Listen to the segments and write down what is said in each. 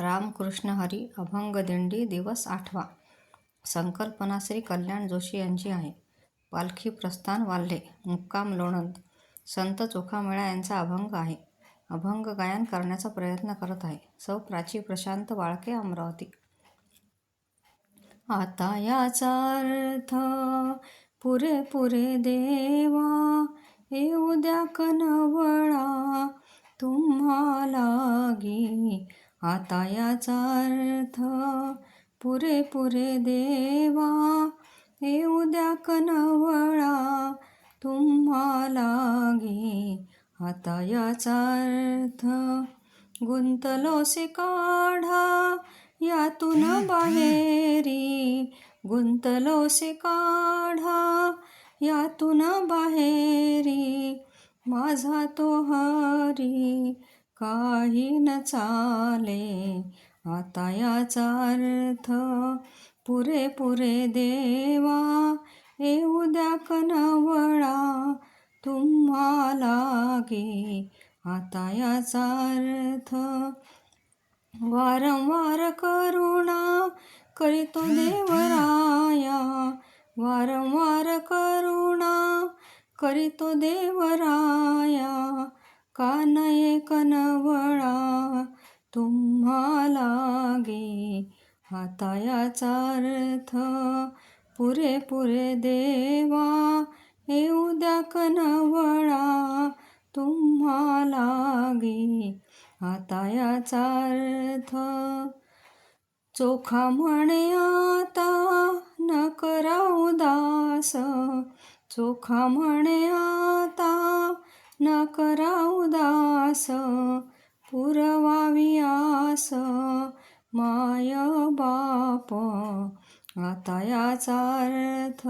रामकृष्ण हरी अभंगदिंडी दिवस 8वा. संकल्पना श्री कल्याण जोशी यांची आहे. पालखी प्रस्थान वाल्हे, मुक्काम लोणंद. संत चोखामेळा यांचा अभंग आहे. अभंग गायन करण्याचा प्रयत्न करत आहे सौ प्राची प्रशांत वाळके, अमरावती. आता याचा अर्थ पुरे देवा, येऊ द्या कनवळा तुम्हाला गी. आता याचा अर्थ पुरे देवा, येऊ द्या कनवळा तुम्हाला गी. आता याचा अर्थ गुंतलोसे काढा यातून बाहेरी, गुंतलोसे काढा यातून बाहेरी. माझा तो हरी काही न चाले. आता याचा अर्थ पुरे देवा, येऊ द्या कनवळा तुम्हाला गे. आता याचा अर्थ वारंवार करुणा करीतो देवराया, वारंवार करुणा करीतो देवराया. कानये कनवळा तुम्हाला गे. आता याचा अर्थ पुरे देवा, येऊ द्या कनवळा तुम्हाला गे. आता याचा अर्थ चोखा म्हणे आता न करा उदास, चोखा म्हणे आता न करा उदास. पुरवावी आस माय बाप. आता याचा अर्थ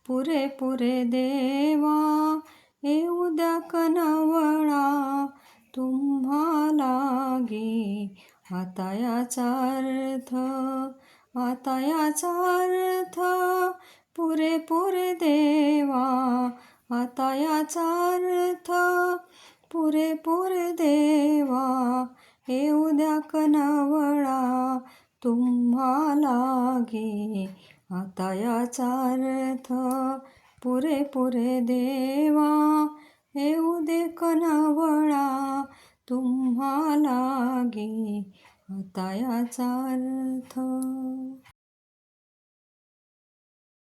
पुरे देवा, येऊ द्या कनवळा तुम्हाला गे. आता याचा अर्थ, आता याचा अर्थ पुरे देवा. आता याचा अर्थ पुरे देवा, येऊ द्या कनवळा तुम्हाला गे. आता याचा अर्थ पुरे देवा, येऊ दे कनवळा तुम्हाला गे. आता याचा अर्थ